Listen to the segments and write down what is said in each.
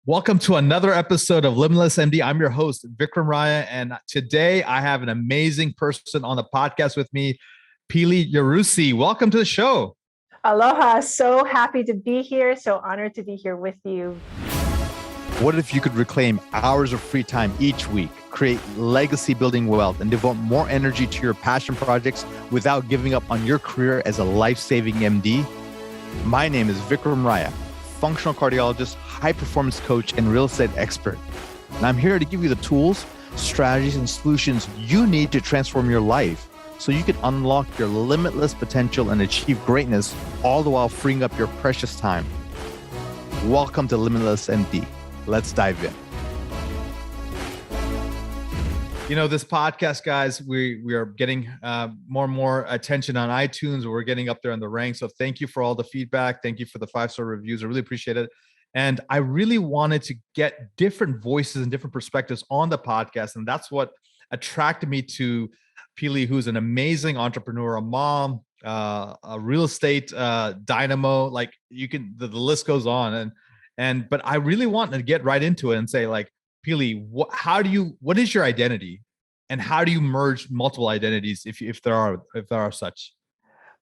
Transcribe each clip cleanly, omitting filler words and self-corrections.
Welcome to another episode of Limitless MD. I'm your host, Vikram Raya, and today I have an amazing person on the podcast with me, Pili Yarusi. Welcome to the show. Aloha. So happy to be here. So honored to be here with you. What if you could reclaim hours of free time each week, create legacy building wealth, and devote more energy to your passion projects without giving up on your career as a life-saving MD? My name is Vikram Raya, functional cardiologist, high performance coach, and real estate expert. And I'm here to give you the tools, strategies, and solutions you need to transform your life so you can unlock your limitless potential and achieve greatness, all the while freeing up your precious time. Welcome to Limitless MD. Let's dive in. You know, this podcast, guys, we are getting more and more attention on iTunes. We're getting up there in the ranks. So thank you for all the feedback. Thank you for the 5-star reviews. I really appreciate it. And I really wanted to get different voices and different perspectives on the podcast. And that's what attracted me to Pili, who's an amazing entrepreneur, a mom, a real estate dynamo. Like the list goes on. But I really want to get right into it and say, like, Pili, what is your identity, and how do you merge multiple identities if there are such?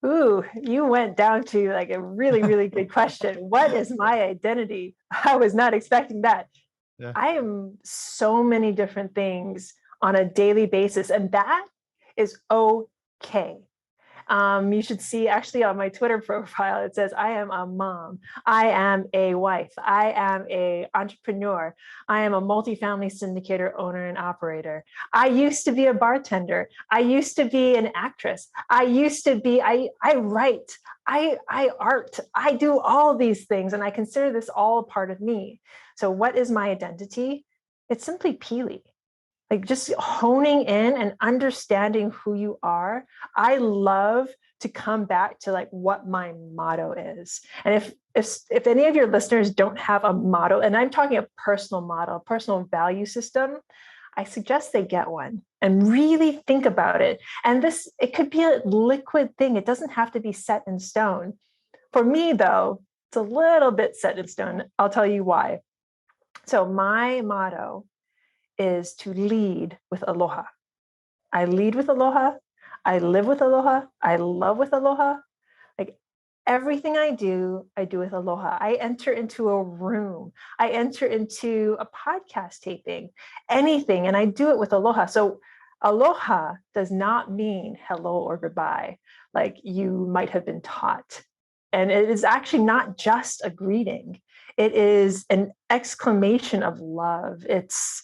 Ooh, you went down to like a really, really good question. What is my identity? I was not expecting that. Yeah. I am so many different things on a daily basis, and that is okay. You should see actually on my Twitter profile, it says, I am a mom, I am a wife, I am an entrepreneur, I am a multifamily syndicator owner and operator. I used to be a bartender. I used to be an actress. I write, I art, I do all these things, and I consider this all a part of me. So what is my identity? It's simply Pili. Like just honing in and understanding who you are. I love to come back to like what my motto is. And if any of your listeners don't have a motto, and I'm talking a personal motto, personal value system, I suggest they get one and really think about it. And it could be a liquid thing. It doesn't have to be set in stone. For me though, it's a little bit set in stone. I'll tell you why. So my motto is to lead with aloha. I lead with aloha. I live with aloha. I love with aloha. Like everything I do with aloha. I enter into a room. I enter into a podcast taping, anything, and I do it with aloha. So aloha does not mean hello or goodbye, like you might have been taught. And it is actually not just a greeting. It is an exclamation of love. It's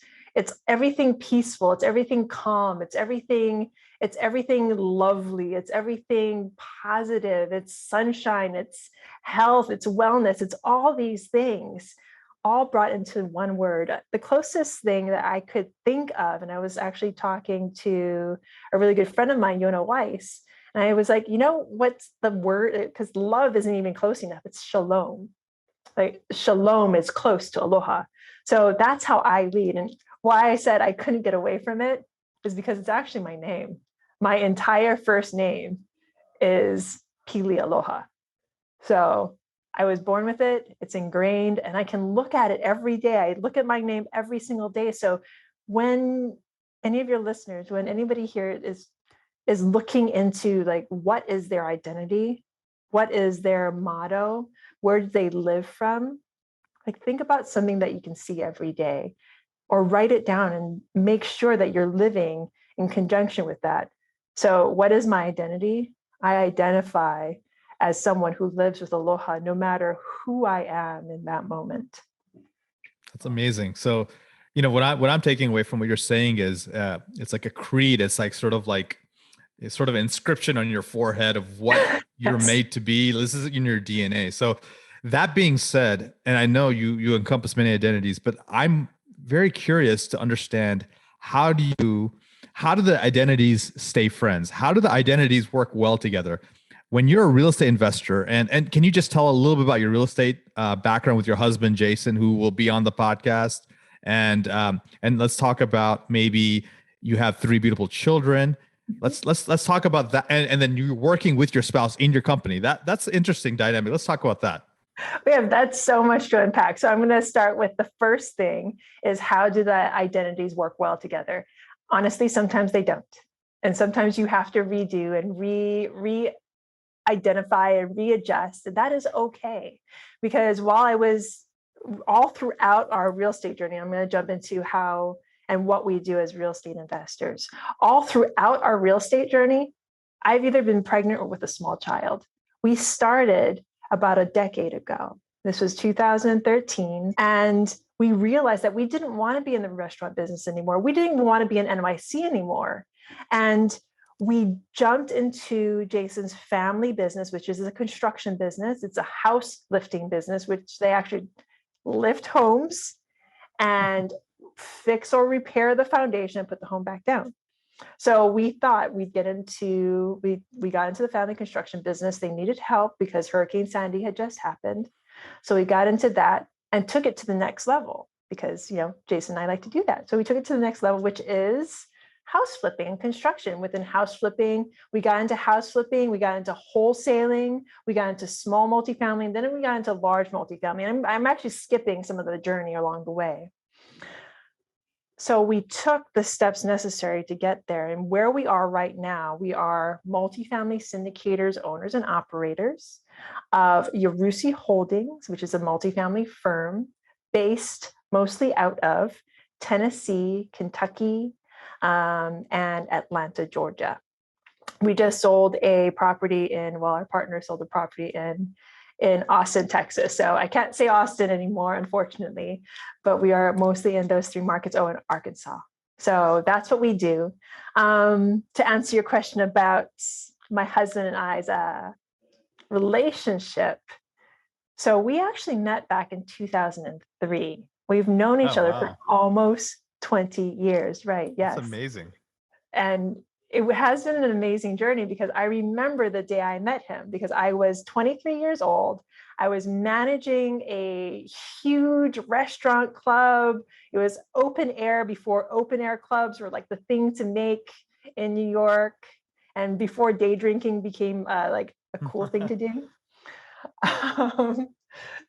everything peaceful. It's everything calm. It's everything lovely. It's everything positive. It's sunshine. It's health. It's wellness. It's all these things, all brought into one word. The closest thing that I could think of, and I was actually talking to a really good friend of mine, Yona Weiss, and I was like, you know, what's the word? Because love isn't even close enough. It's shalom. Like shalom is close to aloha. So that's how I lead. And why I said I couldn't get away from it is because it's actually my name. My entire first name is Pili Aloha. So I was born with it. It's ingrained, and I can look at it every day. I look at my name every single day. So when any of your listeners, when anybody here is looking into like, what is their identity? What is their motto? Where do they live from? Like, think about something that you can see every day, or write it down and make sure that you're living in conjunction with that. So what is my identity? I identify as someone who lives with aloha, no matter who I am in that moment. That's amazing. So, you know, what I'm taking away from what you're saying is it's like a creed. It's like sort of an inscription on your forehead of what you're made to be. This is in your DNA. So that being said, and I know you encompass many identities, but I'm very curious to understand how do the identities stay friends? How do the identities work well together? When you're a real estate investor, and can you just tell a little bit about your real estate background with your husband, Jason, who will be on the podcast? And let's talk about, maybe you have 3 beautiful children. Let's talk about that. And then you're working with your spouse in your company. That's an interesting dynamic. Let's talk about that. That's so much to unpack. So I'm going to start with the first thing is how do the identities work well together? Honestly, sometimes they don't. And sometimes you have to redo and re-identify and readjust. And that is okay. Because while I was all throughout our real estate journey, I'm going to jump into how and what we do as real estate investors. All throughout our real estate journey, I've either been pregnant or with a small child. We started about a decade ago. This was 2013. And we realized that we didn't want to be in the restaurant business anymore. We didn't even want to be in NYC anymore. And we jumped into Jason's family business, which is a construction business. It's a house lifting business, which they actually lift homes and fix or repair the foundation and put the home back down. So we thought we'd get into, we got into the family construction business. They needed help because Hurricane Sandy had just happened. So we got into that and took it to the next level because, you know, Jason and I like to do that. So we took it to the next level, which is house flipping and construction. Within house flipping, we got into house flipping, we got into wholesaling, we got into small multifamily, and then we got into large multifamily. And I'm actually skipping some of the journey along the way. So we took the steps necessary to get there. And where we are right now, we are multifamily syndicators, owners, and operators of Yarusi Holdings, which is a multifamily firm based mostly out of Tennessee, Kentucky, and Atlanta, Georgia. We just sold a property our partner sold a property in Austin, Texas. So I can't say Austin anymore, unfortunately, but we are mostly in those three markets. Oh, and Arkansas. So that's what we do. To answer your question about my husband and I's relationship. So we actually met back in 2003. We've known each other for almost 20 years, right? Yes. That's amazing. And it has been an amazing journey because I remember the day I met him because I was 23 years old. I was managing a huge restaurant club. It was open air before open air clubs were like the thing to make in New York. And before day drinking became like a cool thing to do.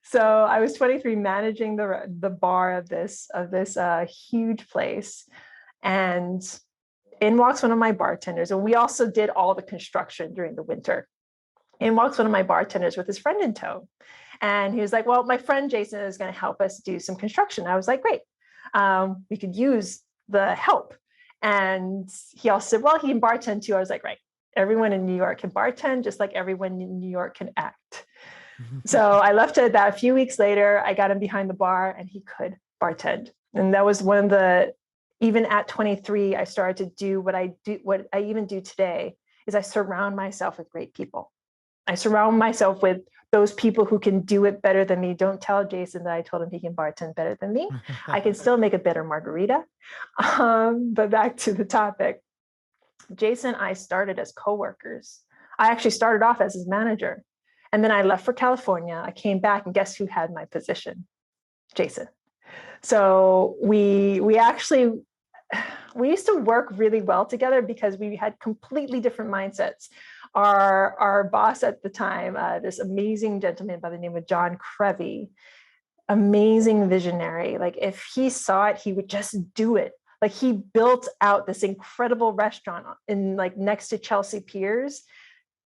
So I was 23 managing the bar of this huge place. And in walks one of my bartenders, and we also did all the construction during the winter. In walks one of my bartenders with his friend in tow. And he was like, well, my friend Jason is going to help us do some construction. I was like, great. We could use the help. And he also said, well, he can bartend too. I was like, right. Everyone in New York can bartend, just like everyone in New York can act. So I left it that a few weeks later, I got him behind the bar and he could bartend. And that was one of the, even at 23, I started to do what I even do today is I surround myself with great people. I surround myself with those people who can do it better than me. Don't tell Jason that I told him he can bartend better than me. I can still make a better margarita. But back to the topic. Jason and I started as coworkers. I actually started off as his manager. And then I left for California. I came back and guess who had my position? Jason. So we used to work really well together because we had completely different mindsets. Our boss at the time, this amazing gentleman by the name of John Crevy, amazing visionary. Like if he saw it, he would just do it. Like he built out this incredible restaurant in like next to Chelsea Piers,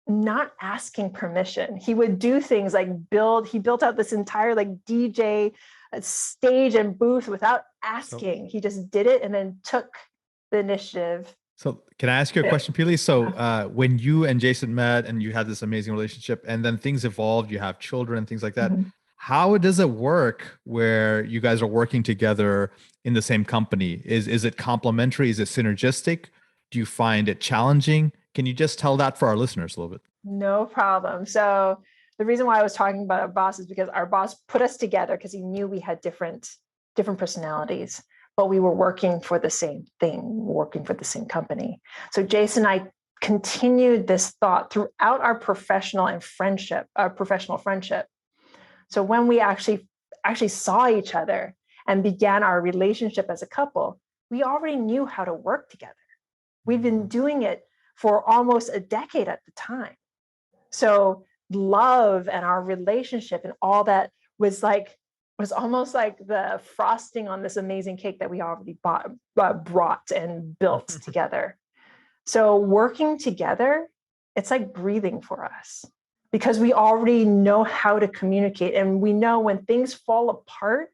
not asking permission. He would do things like he built out this entire like DJ stage and booth without asking. He just did it and then took the initiative. So can I ask you a question, Pili? So when you and Jason met and you had this amazing relationship and then things evolved, you have children, things like that. Mm-hmm. How does it work where you guys are working together in the same company? Is it complementary? Is it synergistic? Do you find it challenging? Can you just tell that for our listeners a little bit? No problem. So the reason why I was talking about our boss is because our boss put us together because he knew we had different personalities, but we were working for the same thing, working for the same company. So Jason and I continued this thought throughout our professional friendship. So when we actually saw each other and began our relationship as a couple, we already knew how to work together. We've been doing it for almost a decade at the time. So love and our relationship and all that was almost like the frosting on this amazing cake that we already brought and built together. So working together, it's like breathing for us because we already know how to communicate. And we know when things fall apart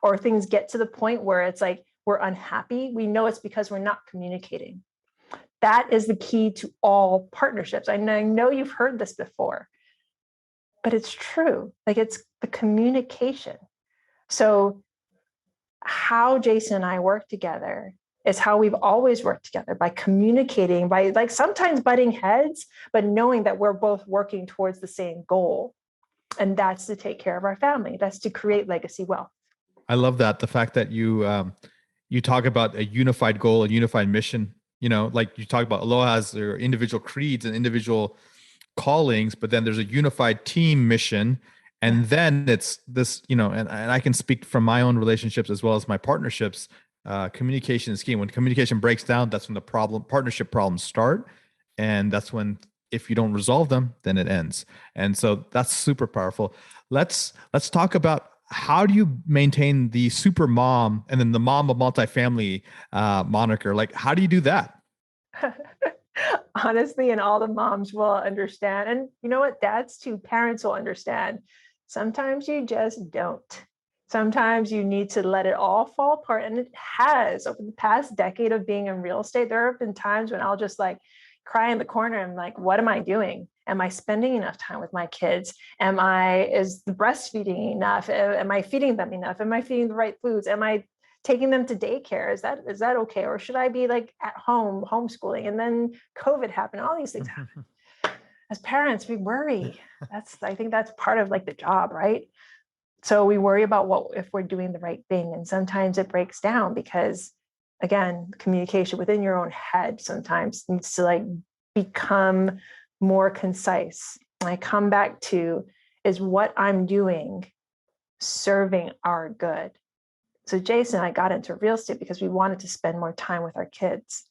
or things get to the point where it's like we're unhappy, we know it's because we're not communicating. That is the key to all partnerships. I know you've heard this before, but it's true. Like, it's the communication. So how Jason and I work together is how we've always worked together, by communicating, by like sometimes butting heads, but knowing that we're both working towards the same goal. And that's to take care of our family. That's to create legacy wealth. I love that. The fact that you talk about a unified goal, a unified mission, like you talk about Aloha has their individual creeds and individual callings, but then there's a unified team mission. And then it's this, and I can speak from my own relationships as well as my partnerships. Communication is key. When communication breaks down, that's when the partnership problems start. And that's when, if you don't resolve them, then it ends. And so that's super powerful. Let's talk about, how do you maintain the super mom and then the mom of multifamily moniker? Like, how do you do that? Honestly, and all the moms will understand. And you know what? Dads too, parents will understand. Sometimes you just don't. Sometimes you need to let it all fall apart. And it has. Over the past decade of being in real estate, there have been times when I'll just like cry in the corner. I'm like, what am I doing? Am I spending enough time with my kids? Is the breastfeeding enough? Am I feeding them enough? Am I feeding the right foods? Am I taking them to daycare? Is that okay? Or should I be like at home homeschooling? And then COVID happened. All these things happen. As parents, we worry. I think that's part of like the job, right? So we worry about if we're doing the right thing. And sometimes it breaks down because, again, communication within your own head sometimes needs to like become more concise. And I come back to, is what I'm doing serving our good? So Jason and I got into real estate because we wanted to spend more time with our kids.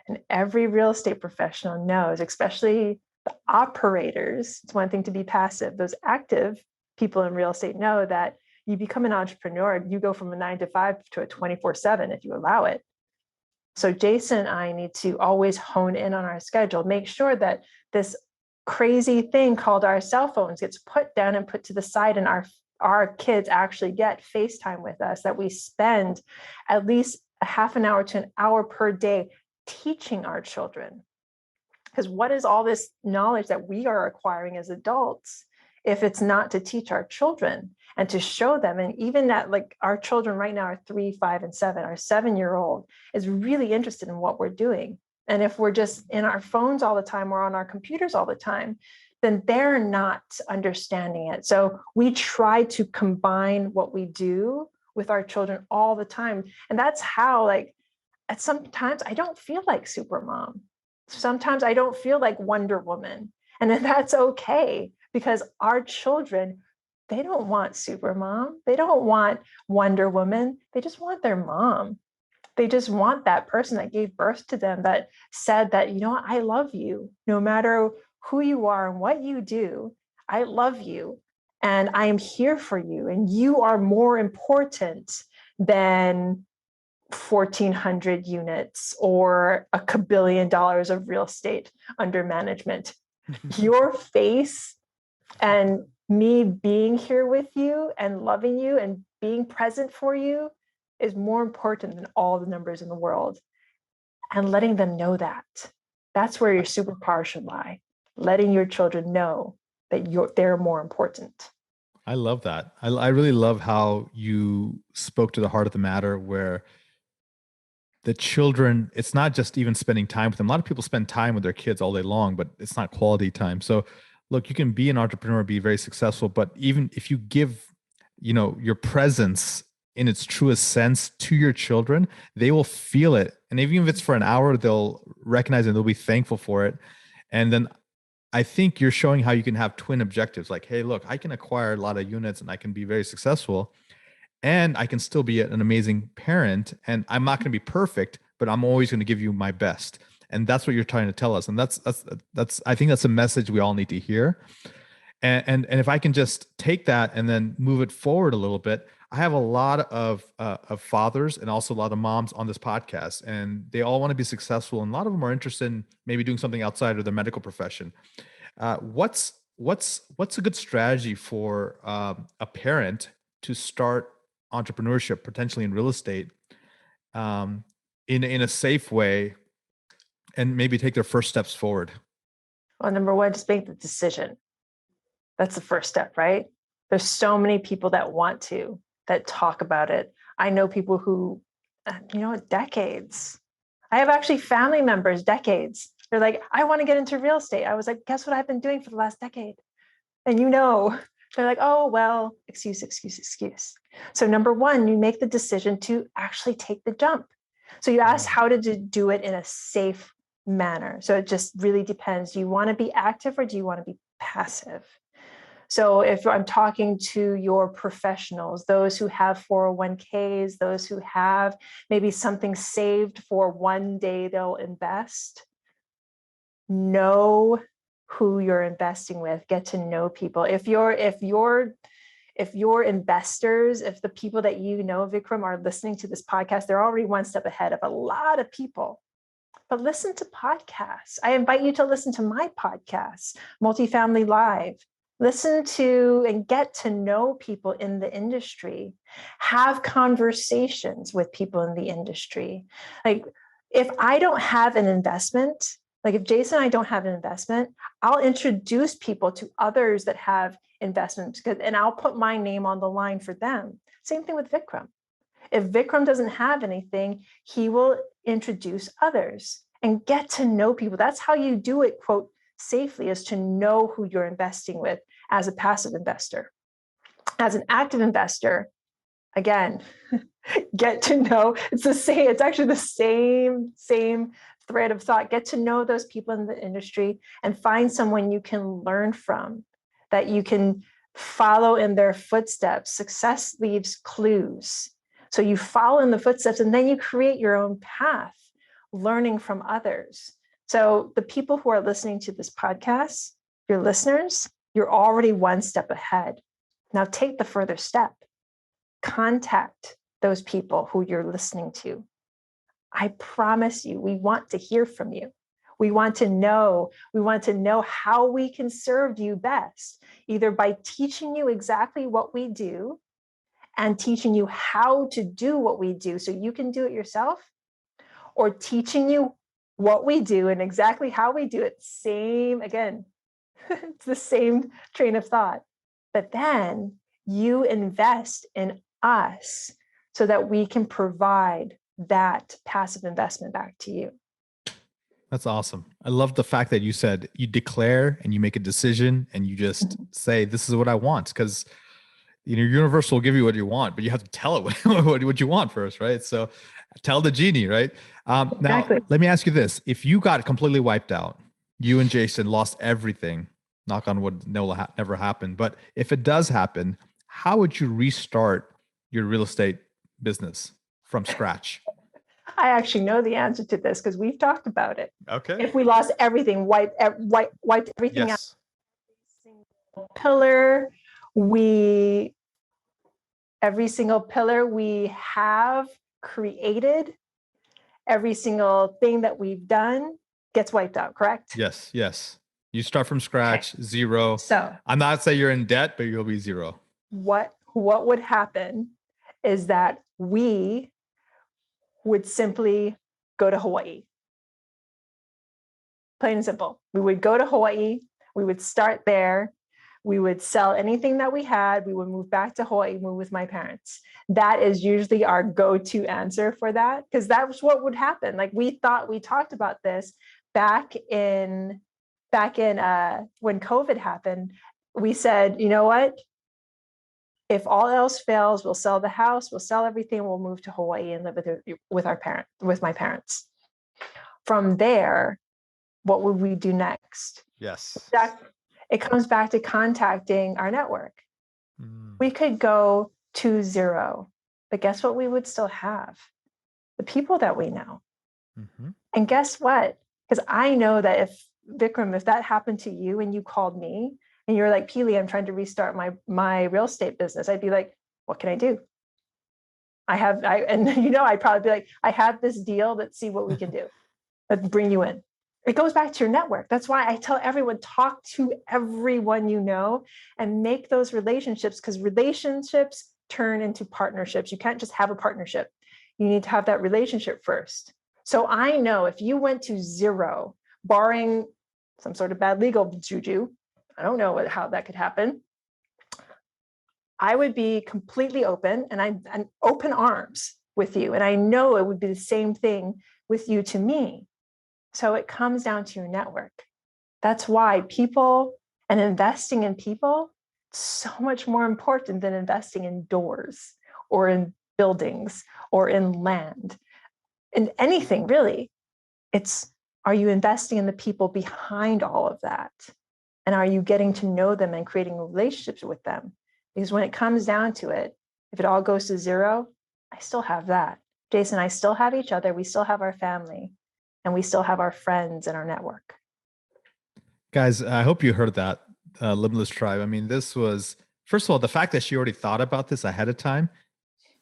And every real estate professional knows, especially the operators, it's one thing to be passive. Those active people in real estate know that you become an entrepreneur, you go from a 9 to 5 to a 24/7 if you allow it. So Jason and I need to always hone in on our schedule, make sure that this crazy thing called our cell phones gets put down and put to the side, and our kids actually get FaceTime with us, that we spend at least a half an hour to an hour per day teaching our children. Because what is all this knowledge that we are acquiring as adults if it's not to teach our children and to show them? And even that, like, our children right now are 3, 5, and 7. Our 7-year-old is really interested in what we're doing. And if we're just in our phones all the time or on our computers all the time, then they're not understanding it. So we try to combine what we do with our children all the time. And that's how, like, sometimes I don't feel like Supermom. Sometimes I don't feel like Wonder Woman. And then that's okay, because our children, they don't want Supermom. They don't want Wonder Woman. They just want their mom. They just want that person that gave birth to them, that said that, you know what, I love you no matter who you are and what you do. I love you and I am here for you. And you are more important than 1,400 units or $1 billion of real estate under management. Your face and me being here with you and loving you and being present for you is more important than all the numbers in the world. And letting them know that. That's where your superpower should lie. Letting your children know that they're more important. I love that. I really love how you spoke to the heart of the matter, where the children, it's not just even spending time with them. A lot of people spend time with their kids all day long, but it's not quality time. So look, you can be an entrepreneur, be very successful, but even if you give, your presence in its truest sense to your children, they will feel it. And even if it's for an hour, they'll recognize it and they'll be thankful for it. And then I think you're showing how you can have twin objectives. Like, hey, look, I can acquire a lot of units and I can be very successful, and I can still be an amazing parent. And I'm not going to be perfect, but I'm always going to give you my best. And that's what you're trying to tell us. And that's I think that's a message we all need to hear. And if I can just take that and then move it forward a little bit, I have a lot of fathers and also a lot of moms on this podcast, and they all want to be successful. And a lot of them are interested in maybe doing something outside of the medical profession. What's a good strategy for a parent to start entrepreneurship, potentially in real estate, in a safe way, and maybe take their first steps forward? Well, number one, just make the decision. That's the first step, right? There's so many people that talk about it. I know people who, decades. I have actually family members, decades. They're like, I want to get into real estate. I was like, guess what I've been doing for the last decade? And they're like, oh, well, excuse. So number one, you make the decision to actually take the jump. So you ask how to do it in a safe manner. So it just really depends. Do you want to be active or do you want to be passive? So if I'm talking to your professionals, those who have 401ks, those who have maybe something saved for one day they'll invest, know who you're investing with, get to know people. If your investors, if the people that Vikram, are listening to this podcast, they're already one step ahead of a lot of people. But listen to podcasts. I invite you to listen to my podcast, Multifamily Live. Listen to and get to know people in the industry. Have conversations with people in the industry. Like, if I don't have an investment, like if Jason and I don't have an investment, I'll introduce people to others that have investments, and I'll put my name on the line for them. Same thing with Vikram. If Vikram doesn't have anything, he will introduce others and get to know people. That's how you do it, quote, safely, is to know who you're investing with as a passive investor. As an active investor, again, get to know, it's actually the same thread of thought. Get to know those people in the industry and find someone you can learn from, that you can follow in their footsteps. Success leaves clues. So you follow in the footsteps and then you create your own path, learning from others. So the people who are listening to this podcast, your listeners, you're already one step ahead. Now take the further step. Contact those people who you're listening to. I promise you, we want to hear from you. We want to know how we can serve you best, either by teaching you exactly what we do and teaching you how to do what we do so you can do it yourself, or teaching you what we do and exactly how we do it. Same, again, it's the same train of thought. But then you invest in us so that we can provide that passive investment back to you. That's awesome. I love the fact that you said you declare and you make a decision and you just say, this is what I want. Because universe will give you what you want, but you have to tell it what you want first, right? So tell the genie, right? Exactly. Now, let me ask you this. If you got completely wiped out, you and Jason lost everything, knock on wood, never happened. But if it does happen, how would you restart your real estate business from scratch? I actually know the answer to this because we've talked about it. Okay. If we lost everything, wiped everything out, every single pillar we have created, every single thing that we've done gets wiped out, correct? Yes. You start from scratch, zero. So I'm not saying you're in debt, but you'll be zero. What would happen is that we would simply go to Hawaii. Plain and simple. We would go to Hawaii. We would start there. We would sell anything that we had. We would move back to Hawaii, move with my parents. That is usually our go-to answer for that, because that was what would happen. Like we talked about this back in when COVID happened. We said, you know what? If all else fails, we'll sell the house, we'll sell everything, we'll move to Hawaii and live with my parents. From there, what would we do next? Yes. It comes back to contacting our network. We could go to zero, but guess what we would still have? The people that we know. And guess what? Because I know that if that happened to you and you called me and you're like, Pili, I'm trying to restart my real estate business, I'd be like, what can I do? I'd probably be like, I have this deal. Let's see what we can do. Let's bring you in. It goes back to your network. That's why I tell everyone, talk to everyone you know and make those relationships, because relationships turn into partnerships. You can't just have a partnership. You need to have that relationship first. So I know if you went to zero, barring some sort of bad legal juju, I don't know how that could happen, I would be completely open and open arms with you. And I know it would be the same thing with you to me. So it comes down to your network. That's why people and investing in people is so much more important than investing in doors or in buildings or in land, in anything really. It's, are you investing in the people behind all of that? And are you getting to know them and creating relationships with them? Because when it comes down to it, if it all goes to zero, I still have that. Jason, I still have each other. We still have our family, and we still have our friends and our network. Guys, I hope you heard that, Limitless Tribe. I mean, this was, first of all, the fact that she already thought about this ahead of time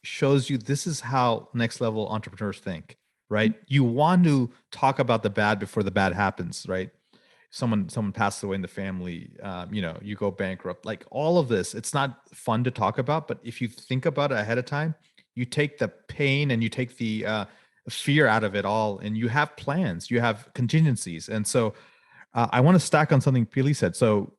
shows you this is how next level entrepreneurs think, right? You want to talk about the bad before the bad happens, right? Someone passed away in the family, you go bankrupt, like all of this. It's not fun to talk about, but if you think about it ahead of time, you take the pain and you take the fear out of it all, and you have plans, you have contingencies. And so I want to stack on something Pili said. So,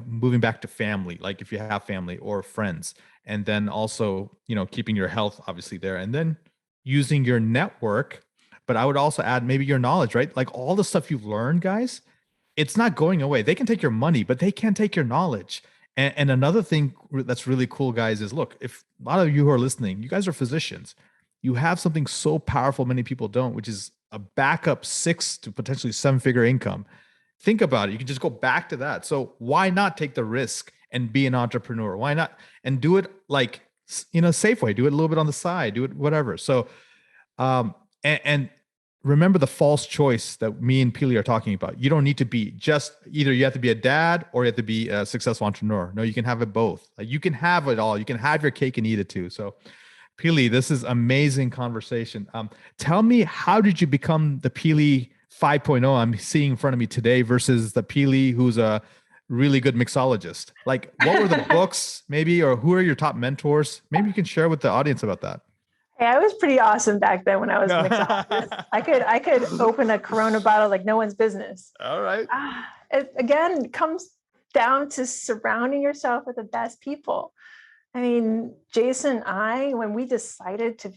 moving back to family, like if you have family or friends, and then also, keeping your health obviously there, and then using your network. But I would also add maybe your knowledge, right? Like all the stuff you've learned, guys, it's not going away. They can take your money, but they can't take your knowledge. And another thing that's really cool, guys, is look, if a lot of you who are listening, you guys are physicians, you have something so powerful many people don't, which is a backup 6 to potentially 7-figure income. Think about it. You can just go back to that. So why not take the risk and be an entrepreneur? Why not? And do it like, safe way, do it a little bit on the side, do it whatever. So, and remember the false choice that me and Pili are talking about. You don't need to be just either, you have to be a dad or you have to be a successful entrepreneur. No, you can have it both. Like you can have it all. You can have your cake and eat it too. So Pili, this is amazing conversation. Tell me, how did you become the Pili 5.0 I'm seeing in front of me today versus the Pili who's a really good mixologist? Like what were the books maybe, or who are your top mentors? Maybe you can share with the audience about that. Hey, I was pretty awesome back then when I was a mixologist. I could open a Corona bottle like no one's business. All right. It again comes down to surrounding yourself with the best people. I mean, Jason and I, when we decided to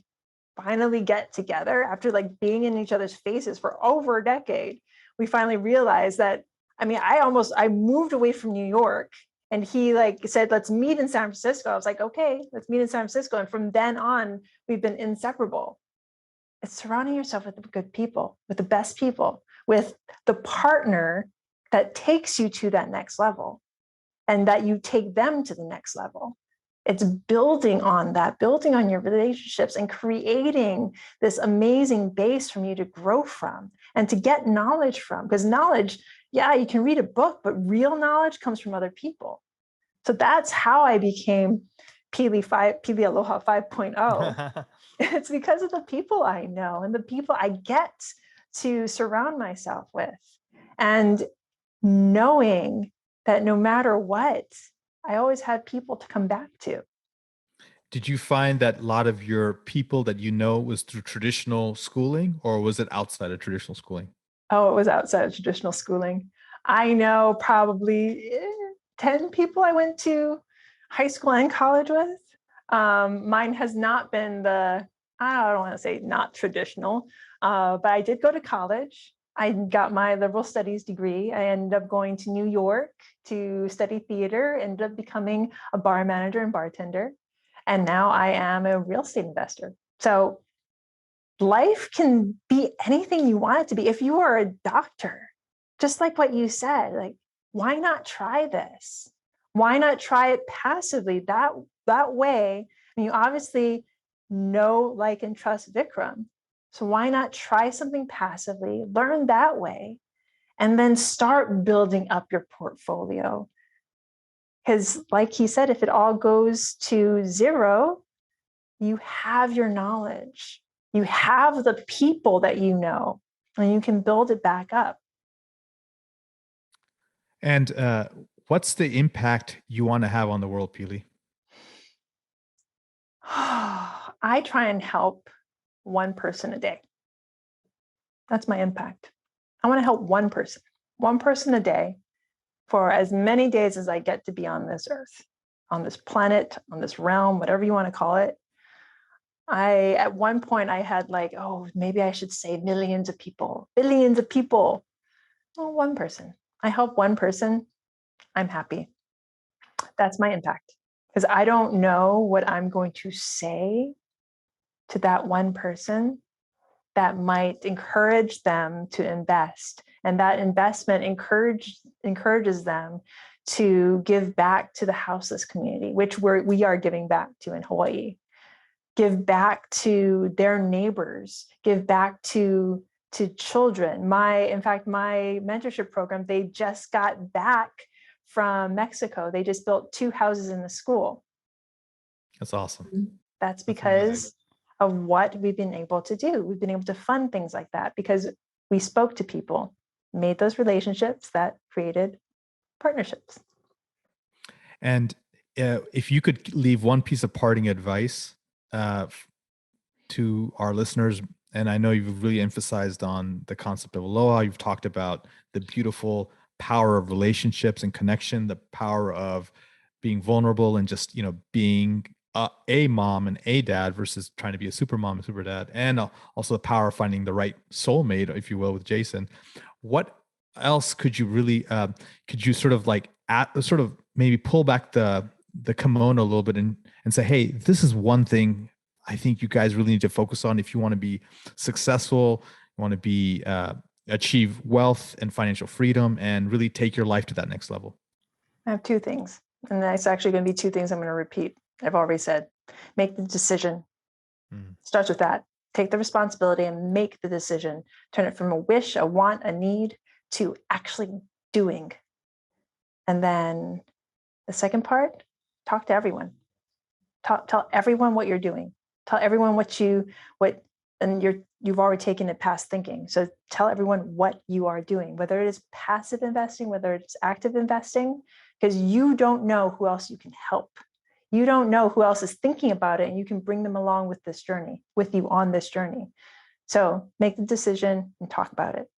finally get together after like being in each other's faces for over a decade, we finally realized that, I moved away from New York, and he like said, let's meet in San Francisco. I was like, okay, let's meet in San Francisco. And from then on, we've been inseparable. It's surrounding yourself with the good people, with the best people, with the partner that takes you to that next level and that you take them to the next level. It's building on that, building on your relationships and creating this amazing base from you to grow from and to get knowledge from. Because knowledge, yeah, you can read a book, but real knowledge comes from other people. So that's how I became Pili Aloha 5.0. It's because of the people I know and the people I get to surround myself with, and knowing that no matter what, I always had people to come back to. Did you find that a lot of your people that was through traditional schooling, or was it outside of traditional schooling? Oh, it was outside of traditional schooling. I know probably 10 people I went to high school and college with. Mine has not been I don't want to say not traditional, but I did go to college. I got my liberal studies degree. I ended up going to New York to study theater, ended up becoming a bar manager and bartender. And now I am a real estate investor. So life can be anything you want it to be. If you are a doctor, just like what you said, like, why not try this? Why not try it passively? That way, you obviously know, like, and trust Vikram. So why not try something passively, learn that way, and then start building up your portfolio? Because like he said, if it all goes to zero, you have your knowledge, you have the people that you know, and you can build it back up. And what's the impact you want to have on the world, Pili? I try and help one person a day. That's my impact. I want to help one person a day for as many days as I get to be on this earth, on this planet, on this realm, whatever you want to call it. At one point I had like, oh, maybe I should say millions of people, billions of people. Well, one person. I help one person. I'm happy. That's my impact. Because I don't know what I'm going to say to that one person that might encourage them to invest. And that investment encourages them to give back to the houseless community, which we are giving back to in Hawaii. Give back to their neighbors, give back to children. In fact, my mentorship program, they just got back from Mexico. They just built 2 houses in the school. That's awesome. That's because of what we've been able to do. We've been able to fund things like that because we spoke to people, made those relationships that created partnerships. And if you could leave one piece of parting advice to our listeners, and I know you've really emphasized on the concept of Aloha, you've talked about the beautiful power of relationships and connection, the power of being vulnerable and just, being a mom and a dad versus trying to be a super mom and super dad, and also the power of finding the right soulmate, if you will, with Jason. What else could you really, could you sort of like maybe pull back the kimono a little bit and say, hey, this is one thing I think you guys really need to focus on if you want to be successful, you want to be achieve wealth and financial freedom and really take your life to that next level? I have 2 things, and that's actually going to be 2 things I'm going to repeat. I've already said, make the decision. Starts with that. Take the responsibility and make the decision. Turn it from a wish, a want, a need to actually doing. And then the second part, talk to everyone. Tell everyone what you're doing. Tell everyone you've already taken it past thinking. So tell everyone what you are doing, whether it is passive investing, whether it's active investing, because you don't know who else you can help. You don't know who else is thinking about it, and you can bring them along with you on this journey. So make the decision and talk about it.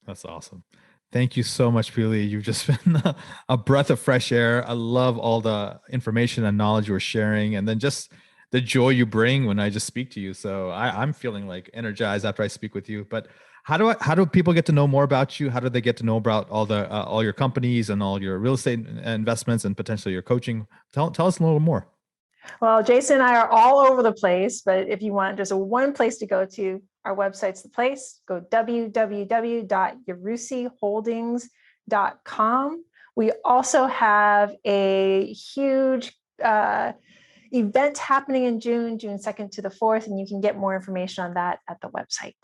That's awesome. Thank you so much, Pili. You've just been a breath of fresh air. I love all the information and knowledge you were sharing, and then just the joy you bring when I just speak to you. So I'm feeling like energized after I speak with you. But how do people get to know more about you? How do they get to know about all your companies and all your real estate investments and potentially your coaching? Tell us a little more. Well, Jason and I are all over the place, but if you want just one place to go to, our website's the place. Go www.yarusiholdings.com. We also have a huge event happening in June 2nd to the 4th, and you can get more information on that at the website.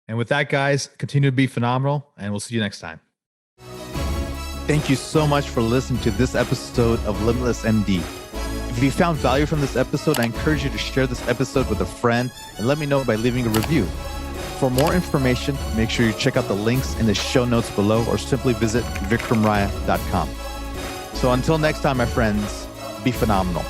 And with that, guys, continue to be phenomenal, and we'll see you next time. Thank you so much for listening to this episode of Limitless MD. If you found value from this episode, I encourage you to share this episode with a friend and let me know by leaving a review. For more information, make sure you check out the links in the show notes below or simply visit vikramraya.com. So until next time, my friends, be phenomenal.